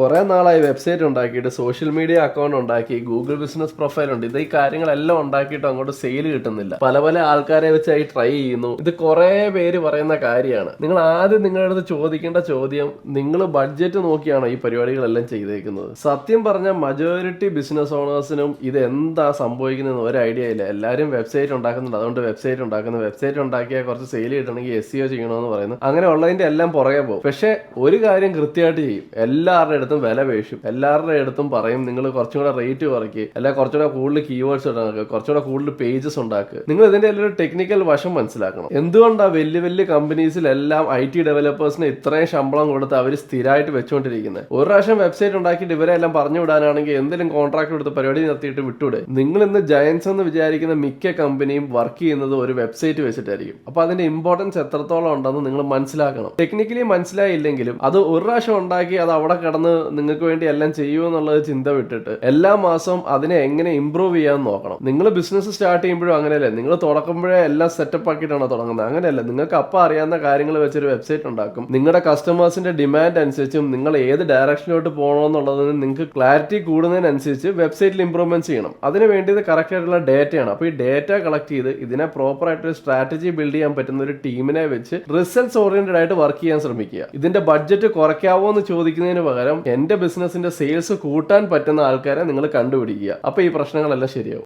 കുറെ നാളായി വെബ്സൈറ്റ് ഉണ്ടാക്കിയിട്ട് സോഷ്യൽ മീഡിയ അക്കൗണ്ട് ഉണ്ടാക്കി ഗൂഗിൾ ബിസിനസ് പ്രൊഫൈൽ ഉണ്ട്. ഇത് ഈ കാര്യങ്ങളെല്ലാം ഉണ്ടാക്കിയിട്ട് അങ്ങോട്ട് സെയിൽ കിട്ടുന്നില്ല. പല പല ആൾക്കാരെ വെച്ചായി ട്രൈ ചെയ്യുന്നു. ഇത് കുറെ പേര് പറയുന്ന കാര്യമാണ്. നിങ്ങൾ ആദ്യം നിങ്ങളുടെ അടുത്ത് ചോദിക്കേണ്ട ചോദ്യം, നിങ്ങൾ ബഡ്ജറ്റ് നോക്കിയാണോ ഈ പരിപാടികളെല്ലാം ചെയ്തേക്കുന്നത്? സത്യം പറഞ്ഞ മജോറിറ്റി ബിസിനസ് ഓണേഴ്സിനും ഇത് എന്താ സംഭവിക്കുന്നതെന്ന് ഒരു ഐഡിയ ഇല്ല. എല്ലാവരും വെബ്സൈറ്റ് ഉണ്ടാക്കുന്നുണ്ട്, അതുകൊണ്ട് വെബ്സൈറ്റ് ഉണ്ടാക്കുന്നു. വെബ്സൈറ്റ് ഉണ്ടാക്കിയാൽ കുറച്ച് സെയിൽ കിട്ടണമെങ്കിൽ SEO ചെയ്യണമെന്ന് പറയുന്നു. അങ്ങനെ ഉള്ളതിന്റെ എല്ലാം പുറകെ പോകും. പക്ഷെ ഒരു കാര്യം കൃത്യമായിട്ട് ചെയ്യും, എല്ലാവരുടെ അടുത്തും വില പേശും. എല്ലാവരുടെ അടുത്തും പറയും നിങ്ങൾ കുറച്ചും കൂടെ റേറ്റ് കുറയ്ക്കുക, അല്ല കുറച്ചുകൂടെ കൂടുതൽ കീവേഡ്സ് ഉണ്ടാക്കുക, കുറച്ചുകൂടെ കൂടുതൽ പേജസ് ഉണ്ടാക്കുക. നിങ്ങൾ ഇതിന്റെ ഒരു ടെക്നിക്കൽ വശം മനസ്സിലാക്കണം. എന്തുകൊണ്ടാണ് വലിയ വലിയ കമ്പനീസിലെല്ലാം IT ഡെവലപ്പേഴ്സിന് ഇത്രയും ശമ്പളം കൊടുത്ത് അവർ സ്ഥിരമായിട്ട് വെച്ചുകൊണ്ടിരിക്കുന്നത്? ഒരു പ്രാവശ്യം വെബ്സൈറ്റ് ഉണ്ടാക്കിയിട്ട് ഇവരെ എല്ലാം പറഞ്ഞു വിടാനാണെങ്കിൽ എന്തെങ്കിലും കോൺട്രാക്ട് കൊടുത്ത് പരിപാടി നിർത്തിയിട്ട് വിട്ടുവിടുക. നിങ്ങൾ ഇന്ന് ജയൻസ് എന്ന് വിചാരിക്കുന്ന മിക്ക കമ്പനിയും വർക്ക് ചെയ്യുന്നത് ഒരു വെബ്സൈറ്റ് വെച്ചിട്ടായിരിക്കും. അപ്പൊ അതിന്റെ ഇമ്പോർട്ടൻസ് എത്രത്തോളം ഉണ്ടെന്ന് നിങ്ങൾ മനസ്സിലാക്കണം. ടെക്നിക്കലി മനസ്സിലായില്ലെങ്കിലും അത് ഒരു പ്രാവശ്യം ഉണ്ടാക്കി അത് അവിടെ കിടന്ന് നിങ്ങൾക്ക് വേണ്ടി എല്ലാം ചെയ്യുമെന്നുള്ളത് ചിന്ത വിട്ടിട്ട് എല്ലാ മാസവും അതിനെ എങ്ങനെ ഇമ്പ്രൂവ് ചെയ്യാൻ നോക്കണം. നിങ്ങൾ ബിസിനസ് സ്റ്റാർട്ട് ചെയ്യുമ്പോഴും അങ്ങനെയല്ലേ, നിങ്ങൾ തുടക്കുമ്പോഴേ എല്ലാം സെറ്റപ്പ് ആക്കിയിട്ടാണോ തുടങ്ങുന്നത്? അങ്ങനെയല്ല. നിങ്ങൾക്ക് അപ്പം അറിയാവുന്ന കാര്യങ്ങൾ വെച്ചൊരു വെബ്സൈറ്റ് ഉണ്ടാക്കും. നിങ്ങളുടെ കസ്റ്റമേഴ്സിന്റെ ഡിമാൻഡ് അനുസരിച്ചും നിങ്ങൾ ഏത് ഡയറക്ഷനിലോട്ട് പോകണമെന്നുള്ളതിന് നിങ്ങൾക്ക് ക്ലാരിറ്റി കൂടുന്നതിനനുസരിച്ച് വെബ്സൈറ്റിൽ ഇമ്പ്രൂവ്മെന്റ് ചെയ്യണം. അതിന് വേണ്ടിയത് കറക്റ്റ് ആയിട്ടുള്ള ഡേറ്റയാണ്. അപ്പോൾ ഈ ഡേറ്റ കളക്ട് ചെയ്ത് ഇതിനെ പ്രോപ്പർ ആയിട്ടൊരു സ്ട്രാറ്റജി ബിൽഡ് ചെയ്യാൻ പറ്റുന്ന ഒരു ടീമിനെ വെച്ച് റിസൾട്ട്സ് ഓറിയന്റഡ് ആയിട്ട് വർക്ക് ചെയ്യാൻ ശ്രമിക്കുക. ഇതിന്റെ ബഡ്ജറ്റ് കുറയ്ക്കാവോ എന്ന് ചോദിക്കുന്നതിന് പകരം എന്റെ ബിസിനസിന്റെ സെയിൽസ് കൂട്ടാൻ പറ്റുന്ന ആൾക്കാരെ നിങ്ങൾ കണ്ടുപിടിക്കുക. അപ്പൊ ഈ പ്രശ്നങ്ങളെല്ലാം ശരിയാവും.